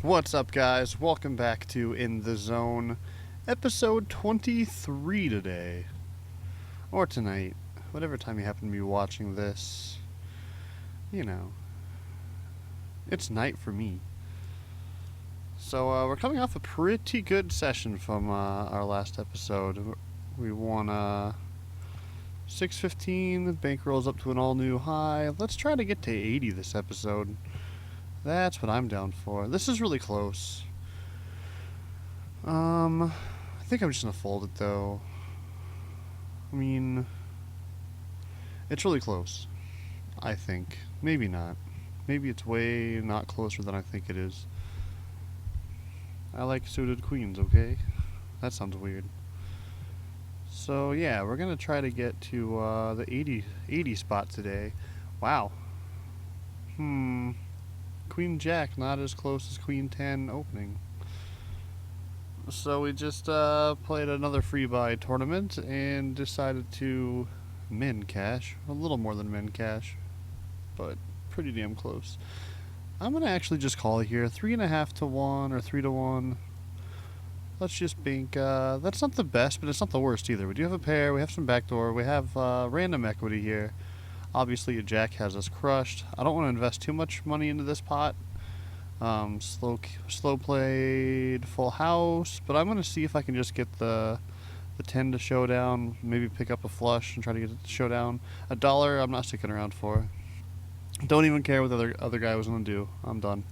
What's up, guys? Welcome back to In the Zone, episode 23 today. Or tonight. Whatever time you happen to be watching this. You know. It's night for me. So, we're coming off a pretty good session from our last episode. We won 615. Bankroll's up to an all-new high. Let's try to get to 80 this episode. That's what I'm down for. This is really close. I think I'm just gonna fold it though. I mean, it's really close. I think. Maybe not. Maybe it's way not closer than I think it is. I like suited queens, okay? That sounds weird. So yeah, we're gonna try to get to the 80 spot today. Wow. Queen Jack not as close as Queen 10 opening. So we just played another free buy tournament and decided to min cash. A little more than min cash, but pretty damn close. I'm gonna actually just call it here. 3.5 to 1 or 3 to 1. Let's just bank. That's not the best, but it's not the worst either. We do have a pair. We have some backdoor. We have random equity here. Obviously, a jack has us crushed. I don't want to invest too much money into this pot. Slow played full house, but I'm going to see if I can just get the 10 to showdown. Maybe pick up a flush and try to get it to showdown. $1, I'm not sticking around for. Don't even care what the other guy was going to do. I'm done.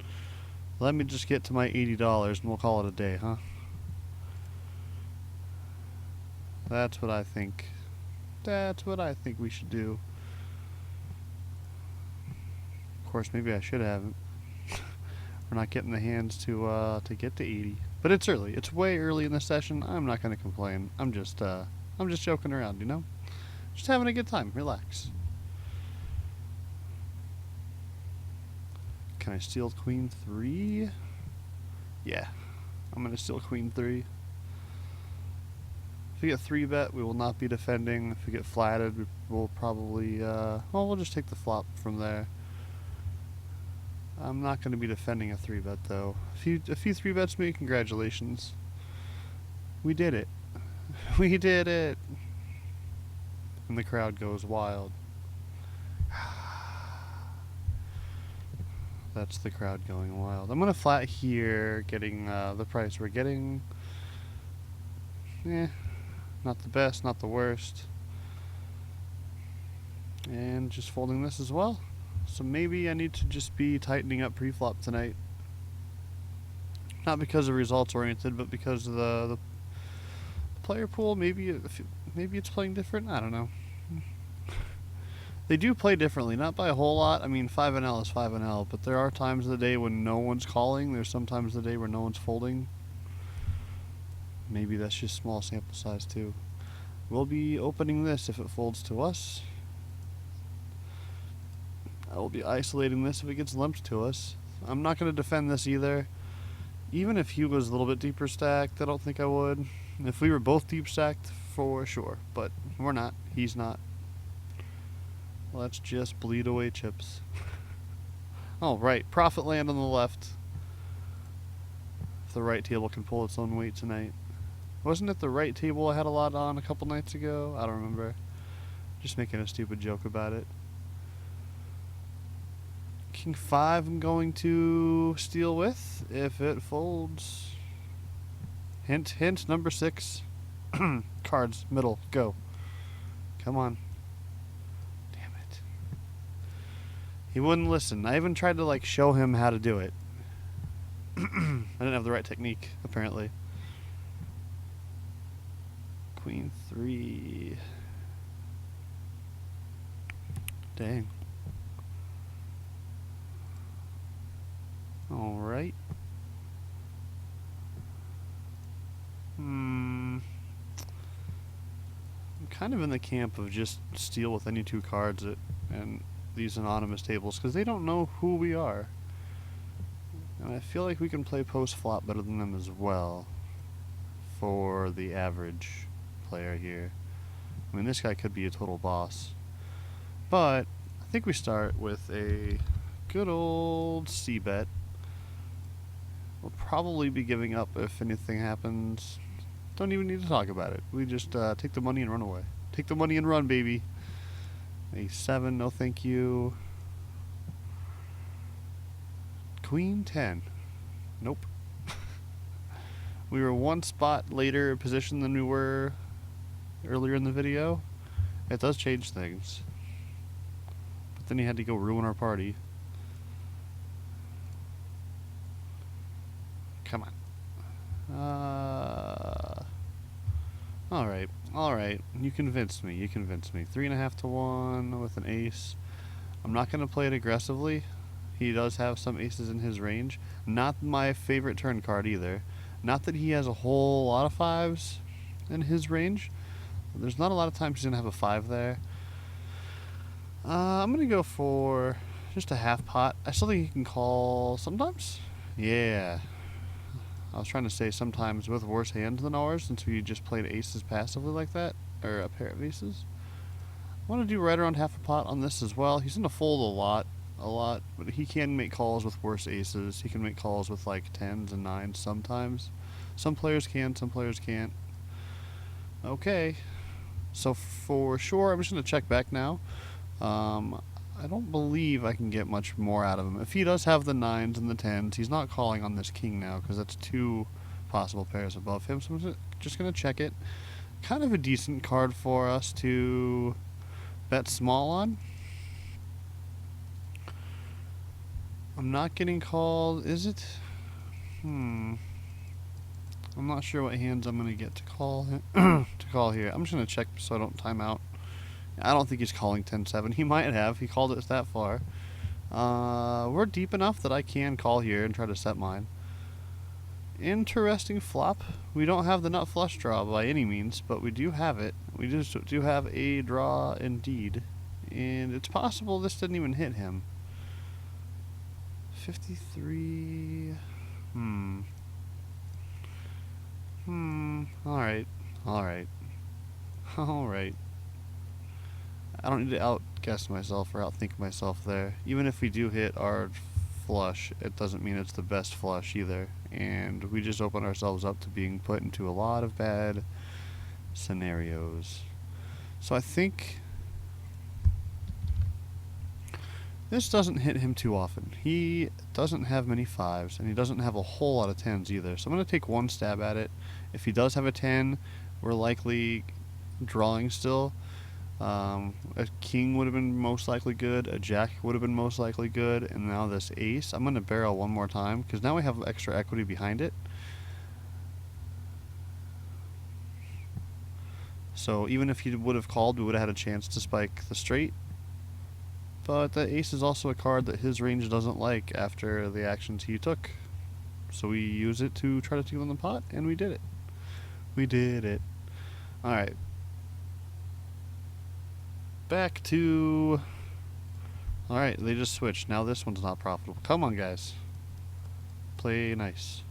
Let me just get to my $80 and we'll call it a day, huh? That's what I think. That's what I think we should do. Of course, maybe I should haven't. We're not getting the hands to get to 80, but it's early. It's way early in the session. I'm not going to complain. I'm just joking around, you know, just having a good time. Relax. Can I steal Queen 3? Yeah, I'm going to steal Queen 3. If we get 3-bet, we will not be defending. If we get flatted, we'll probably we'll just take the flop from there. I'm not going to be defending a 3-bet though. A few 3-bets me, congratulations. We did it. We did it. And the crowd goes wild. That's the crowd going wild. I'm going to flat here, getting the price we're getting. Not the best, not the worst. And just folding this as well. So maybe I need to just be tightening up pre-flop tonight. Not because of results oriented, but because of the player pool. Maybe it's playing different. I don't know. They do play differently, not by a whole lot. I mean, 5NL is 5NL, but there are times of the day when no one's calling. There's some times of the day where no one's folding. Maybe that's just small sample size too. We'll be opening this if it folds to us. I will be isolating this if it gets lumped to us. I'm not going to defend this either. Even if he was a little bit deeper stacked, I don't think I would. If we were both deep stacked, for sure. But we're not. He's not. Let's just bleed away chips. Oh, right. Profit land on the left. If the right table can pull its own weight tonight. Wasn't it the right table I had a lot on a couple nights ago? I don't remember. Just making a stupid joke about it. King 5 I'm going to steal with if it folds. Hint, hint, number 6. Cards, middle, go. Come on. Damn it. He wouldn't listen. I even tried to show him how to do it. I didn't have the right technique, apparently. Queen 3. Dang. Alright. I'm kind of in the camp of just steal with any two cards and these anonymous tables because they don't know who we are. And I feel like we can play post flop better than them as well for the average player here. I mean, this guy could be a total boss. But I think we start with a good old C bet. We'll probably be giving up if anything happens. Don't even need to talk about it. We just take the money and run away. Take the money and run, baby. A7, no thank you. Queen 10. Nope. We were one spot later position than we were earlier in the video. It does change things. But then he had to go ruin our party. Come on. Alright, alright. You convinced me, you convinced me. 3.5 to 1 with an ace. I'm not going to play it aggressively. He does have some aces in his range. Not my favorite turn card either. Not that he has a whole lot of fives in his range. There's not a lot of times he's going to have a 5 there. I'm going to go for just a half pot. I still think he can call sometimes. Yeah. I was trying to say sometimes with worse hands than ours, since we just played aces passively like that. Or a pair of aces. I want to do right around half a pot on this as well. He's going to fold a lot, but he can make calls with worse aces. He can make calls with like 10s and 9s sometimes. Some players can, some players can't. Okay, so for sure, I'm just going to check back now. I don't believe I can get much more out of him. If he does have the 9s and the 10s, he's not calling on this king now, because that's 2 possible pairs above him, so I'm just going to check it. Kind of a decent card for us to bet small on. I'm not getting called, is it? I'm not sure what hands I'm going to get to call here. I'm just going to check so I don't time out. I don't think he's calling 10-7. He might have. He called it that far. We're deep enough that I can call here and try to set mine. Interesting flop. We don't have the nut flush draw by any means, but we do have it. We just do have a draw indeed. And it's possible this didn't even hit him. 53. Alright. Alright. Alright. I don't need to outguess myself or outthink myself there. Even if we do hit our flush, it doesn't mean it's the best flush either. And we just open ourselves up to being put into a lot of bad scenarios. So I think this doesn't hit him too often. He doesn't have many 5s, and he doesn't have a whole lot of 10s either. So I'm going to take one stab at it. If he does have a 10, we're likely drawing still. A king would have been most likely good, a jack would have been most likely good, and now this ace. I'm going to barrel one more time, because now we have extra equity behind it. So even if he would have called, we would have had a chance to spike the straight. But the ace is also a card that his range doesn't like after the actions he took. So we use it to try to steal in the pot, and we did it. We did it. Alright. Back to... Alright, they just switched. Now this one's not profitable. Come on, guys. Play nice.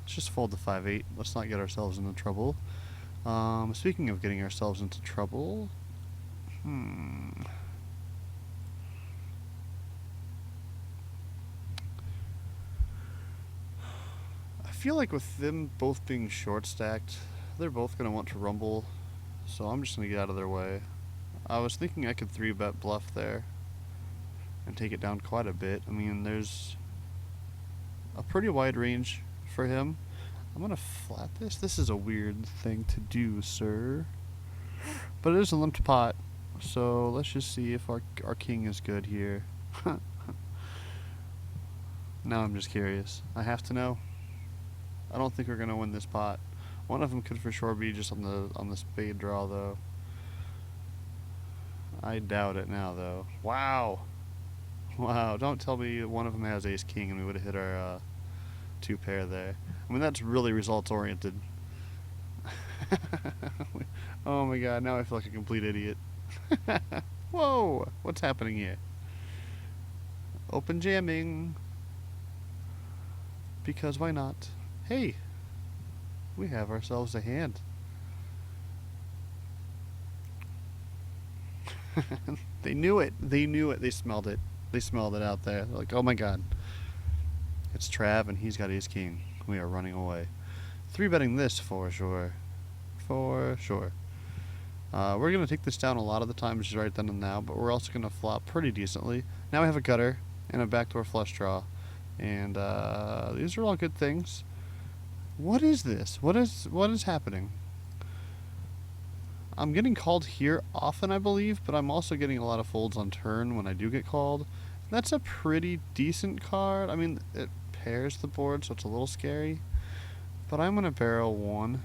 Let's just fold the 5-8. Let's not get ourselves into trouble. Speaking of getting ourselves into trouble... I feel like with them both being short stacked, they're both going to want to rumble, so I'm just going to get out of their way. I was thinking I could 3-bet bluff there and take it down quite a bit. I mean, there's a pretty wide range for him. I'm going to flat this. This is a weird thing to do, sir. But it is a limped pot. So let's just see if our king is good here. Now I'm just curious. I have to know. I don't think we're gonna win this pot. One of them could for sure be just on the spade draw though. I doubt it now though. Wow. Wow. Don't tell me one of them has ace king and we would have hit our 2 pair there. I mean that's really results oriented. Oh my god. Now I feel like a complete idiot. Whoa, what's happening here? Open jamming. Because why not? Hey, we have ourselves a hand. They knew it. They knew it. They smelled it. They smelled it out there. They're like, oh my god. It's Trav, and he's got ace king. We are running away. 3-betting this for sure. For sure. We're going to take this down a lot of the times right then and now, but we're also going to flop pretty decently. Now we have a gutter and a backdoor flush draw. And these are all good things. What is this? What is happening? I'm getting called here often, I believe, but I'm also getting a lot of folds on turn when I do get called. That's a pretty decent card. I mean, it pairs the board, so it's a little scary. But I'm going to barrel one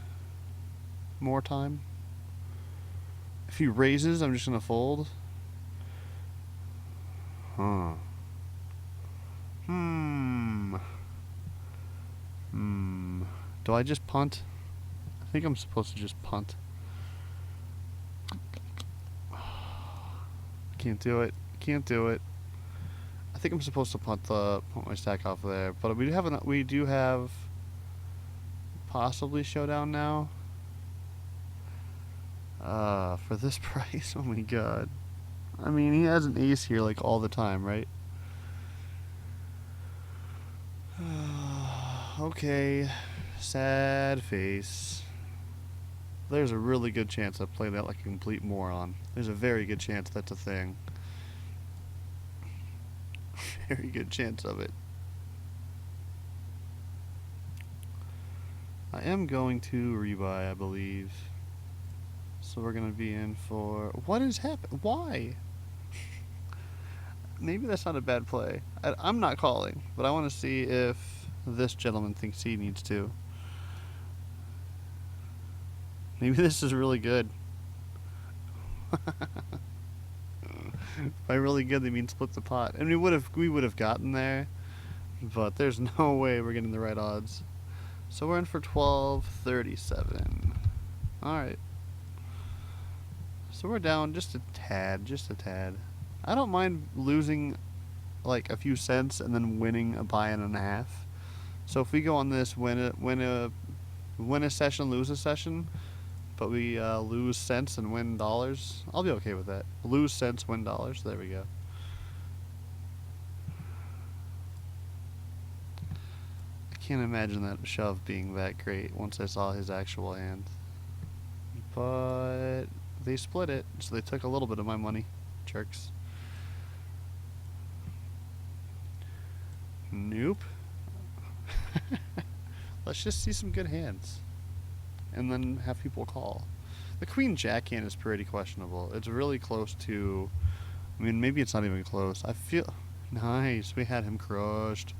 more time. If he raises, I'm just going to fold. Huh. Do I just punt? I think I'm supposed to just punt. Can't do it. Can't do it. I think I'm supposed to punt my stack off there, but we do have possibly showdown now. For this price, oh my god. I mean, he has an ace here like all the time, right? Okay, sad face. There's a really good chance I played that like a complete moron. There's a very good chance that's a thing. Very good chance of it. I am going to rebuy, I believe. So we're going to be in for... What is happening? Why? Maybe that's not a bad play. I'm not calling, but I want to see if this gentleman thinks he needs to. Maybe this is really good. By really good, they mean split the pot. And we would have gotten there, but there's no way we're getting the right odds. So we're in for 12.37. All right. So we're down just a tad, I don't mind losing like a few cents and then winning a buy-in and a half. So if we go on this, win a session, lose a session, but we lose cents and win dollars, I'll be okay with that. Lose cents, win dollars. There we go. I can't imagine that shove being that great once I saw his actual hand. But they split it, so they took a little bit of my money. Jerks. Nope. Let's just see some good hands. And then have people call. The Queen Jack hand is pretty questionable. It's really close to... I mean, maybe it's not even close. I feel... Nice. We had him crushed.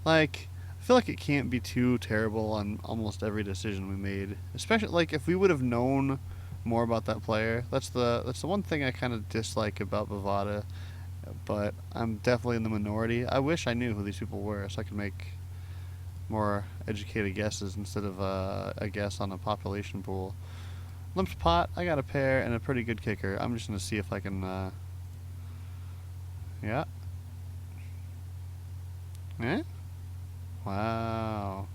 Like, I feel like it can't be too terrible on almost every decision we made. Especially, like, if we would have known more about that player. That's the one thing I kind of dislike about Bovada. But I'm definitely in the minority. I wish I knew who these people were so I could make more educated guesses instead of a guess on a population pool. Limped pot, I got a pair and a pretty good kicker. I'm just going to see if I can... yeah. Eh? Wow.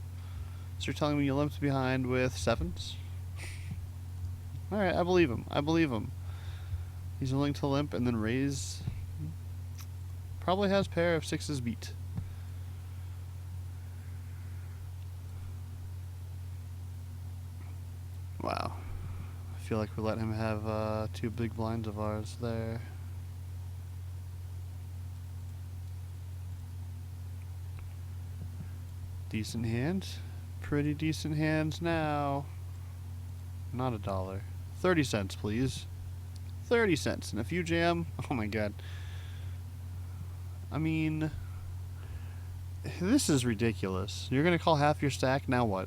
So you're telling me you limped behind with sevens? Alright, I believe him. He's willing to limp and then raise... Probably has pair of sixes beat. Wow. I feel like we let him have two big blinds of ours there. Decent hand. Pretty decent hands now. Not $1. 30 cents, please. 30 cents. And if you jam, oh my god. I mean, this is ridiculous. You're going to call half your stack, now what?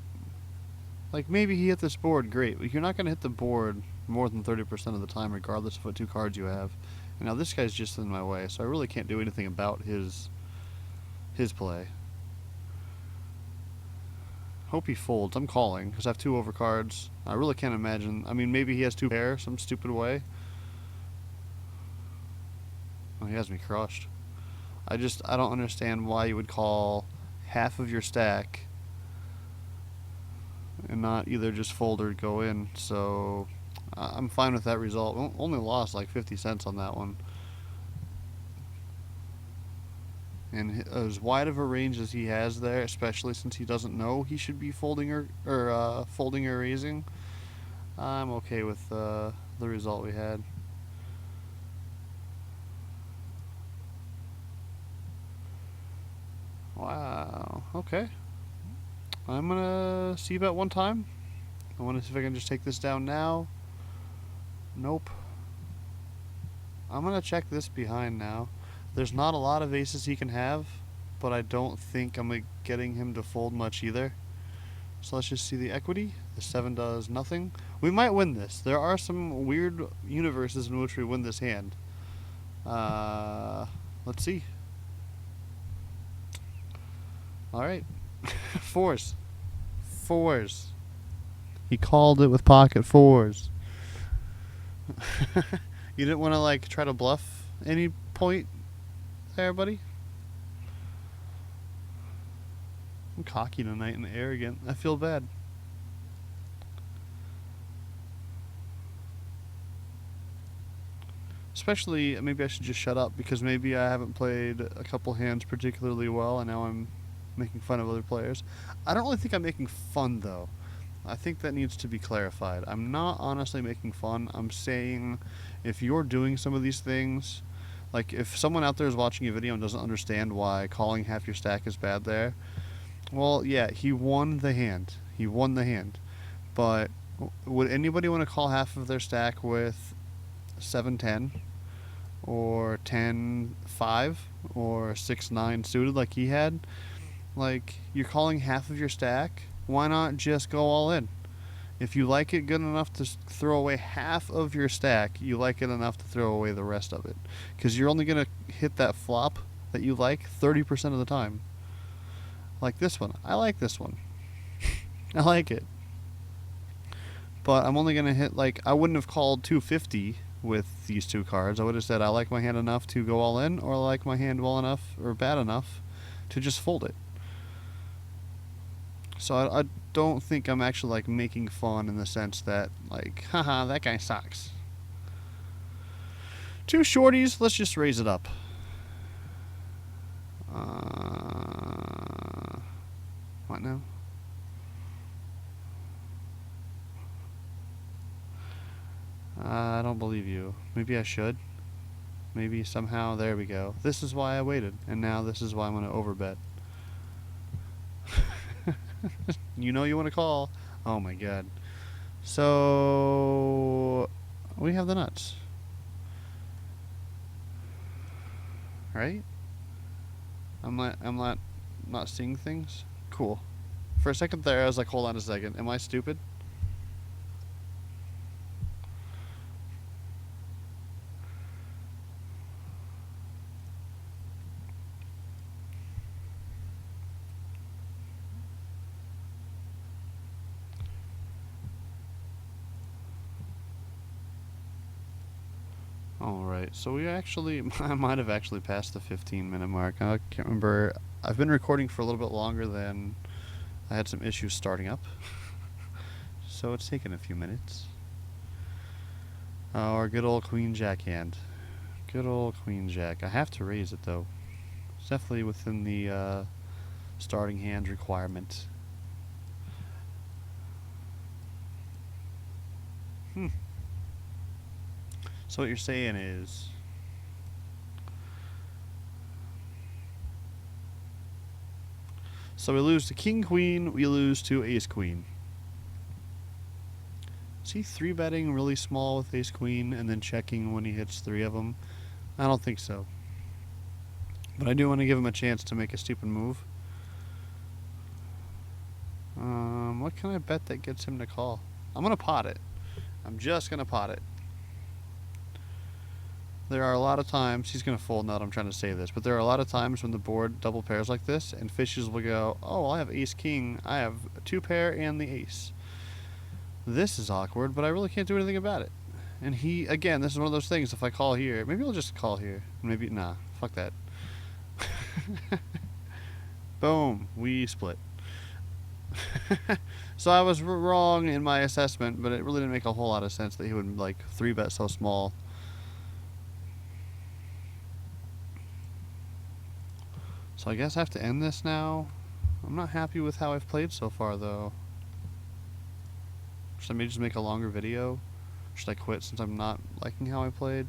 Like, maybe he hit this board, great, but you're not going to hit the board more than 30% of the time, regardless of what two cards you have. And now this guy's just in my way, so I really can't do anything about his play. Hope he folds. I'm calling, because I have two overcards. I really can't imagine. I mean, maybe he has two pair, some stupid way. Oh, he has me crushed. I don't understand why you would call half of your stack and not either just fold or go in. So I'm fine with that result. Only lost like 50 cents on that one. And as wide of a range as he has there, especially since he doesn't know he should be folding or folding or raising, I'm okay with the result we had. Wow. Okay. I'm gonna see bet one time. I want to see if I can just take this down now. Nope. I'm gonna check this behind now. There's not a lot of aces he can have, but I don't think I'm getting him to fold much either. So let's just see the equity. The 7 does nothing. We might win this. There are some weird universes in which we win this hand. Let's see. Alright. Fours. Fours. He called it with pocket fours. You didn't want to like try to bluff any point there, buddy? I'm cocky tonight and arrogant. I feel bad. Especially, maybe I should just shut up because maybe I haven't played a couple hands particularly well and now I'm making fun of other players. I don't really think I'm making fun though. I think that needs to be clarified. I'm not honestly making fun. I'm saying if you're doing some of these things, like if someone out there is watching a video and doesn't understand why calling half your stack is bad there, well, yeah, he won the hand. He won the hand. But would anybody want to call half of their stack with 7-10 or 10-5 or 6-9 suited like he had? Like, you're calling half of your stack. Why not just go all in? If you like it good enough to throw away half of your stack, you like it enough to throw away the rest of it. Because you're only going to hit that flop that you like 30% of the time. Like this one. I like this one. I like it. But I'm only going to hit, like, I wouldn't have called 250 with these two cards. I would have said I like my hand enough to go all in, or I like my hand well enough or bad enough to just fold it. So I don't think I'm actually like making fun in the sense that like, haha, that guy sucks. Two shorties, let's just raise it up. What now? I don't believe you. Maybe I should. Maybe somehow, there we go. This is why I waited, and now this is why I'm going to overbet. You know you want to call. Oh my god. So we have the nuts. Right? I'm not seeing things? Cool. For a second there I was like, hold on a second. Am I stupid? Alright, so we actually, I might have actually passed the 15-minute mark. I can't remember. I've been recording for a little bit longer than I had some issues starting up. So it's taken a few minutes. Our good old Queen Jack hand. Good old Queen Jack. I have to raise it though. It's definitely within the starting hand requirement. So what you're saying is, so we lose to King Queen, we lose to Ace Queen. Is he 3-betting really small with Ace Queen and then checking when he hits 3 of them? I don't think so. But I do want to give him a chance to make a stupid move. What can I bet that gets him to call? I'm going to pot it. I'm just going to pot it. There are a lot of times, he's going to fold now that I'm trying to say this, but there are a lot of times when the board double pairs like this, and fishes will go, oh, well, I have ace-king, I have a 2-pair and the ace. This is awkward, but I really can't do anything about it. And he, again, this is one of those things, if I call here, maybe I'll just call here. Maybe, nah, fuck that. Boom, we split. So I was wrong in my assessment, but it really didn't make a whole lot of sense that he would, like, 3-bet so small. So I guess I have to end this now. I'm not happy with how I've played so far, though. Should I maybe just make a longer video? Should I quit since I'm not liking how I played?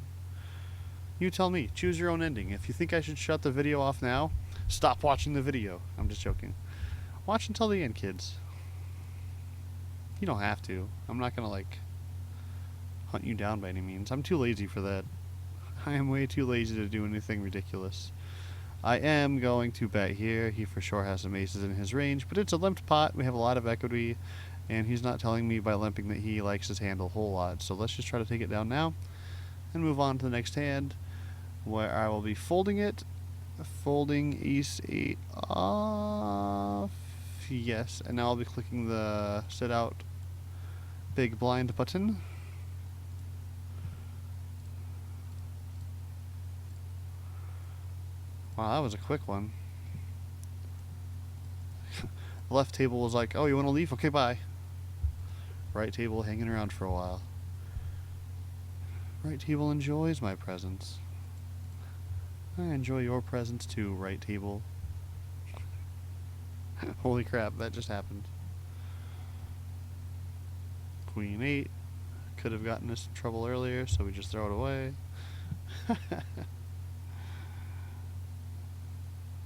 You tell me. Choose your own ending. If you think I should shut the video off now, stop watching the video. I'm just joking. Watch until the end, kids. You don't have to. I'm not gonna, like, hunt you down by any means. I'm too lazy for that. I am way too lazy to do anything ridiculous. I am going to bet here. He for sure has some aces in his range, but it's a limped pot. We have a lot of equity, and he's not telling me by limping that he likes his hand a whole lot. So let's just try to take it down now and move on to the next hand, where I will be folding it. Folding ace 8 off. Yes, and now I'll be clicking the sit out big blind button. Wow, that was a quick one. The left table was like, oh, you want to leave? Okay, bye. Right table hanging around for a while. Right table enjoys my presence. I enjoy your presence too, right table. Holy crap, that just happened. Queen 8. Could have gotten us in trouble earlier, so we just throw it away.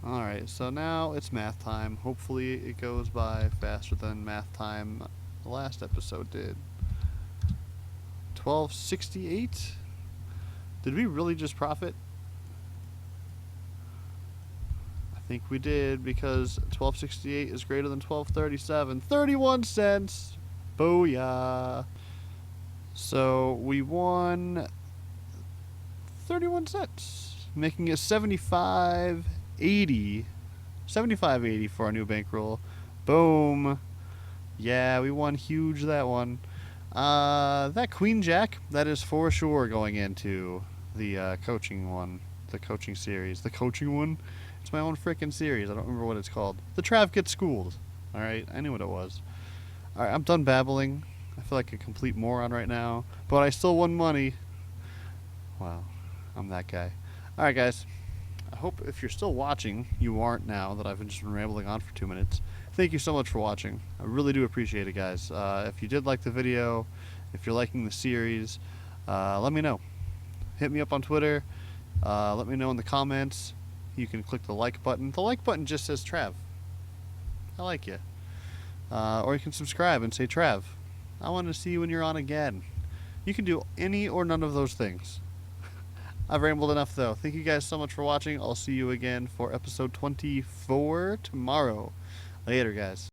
Alright, so now it's math time. Hopefully it goes by faster than math time the last episode did. 1268? Did we really just profit? I think we did, because 1268 is greater than 1237. 31 cents! Booyah! So we won 31 cents, making it 75.80. 75.80 for our new bankroll. Boom! Yeah, we won huge that one. That Queen Jack, that is for sure going into the coaching one, the coaching series. The coaching one? It's my own frickin' series. I don't remember what it's called. The Trav Gets Schooled. Alright, I knew what it was. Alright, I'm done babbling. I feel like a complete moron right now, but I still won money. Wow, I'm that guy. Alright, guys. I hope if you're still watching, you aren't now that I've just been rambling on for 2 minutes. Thank you so much for watching. I really do appreciate it, guys. If you did like the video, if you're liking the series, let me know. Hit me up on Twitter. Let me know in the comments. You can click the like button. The like button just says Trav. I like you. Or you can subscribe and say Trav. I want to see you when you're on again. You can do any or none of those things. I've rambled enough, though. Thank you guys so much for watching. I'll see you again for episode 24 tomorrow. Later, guys.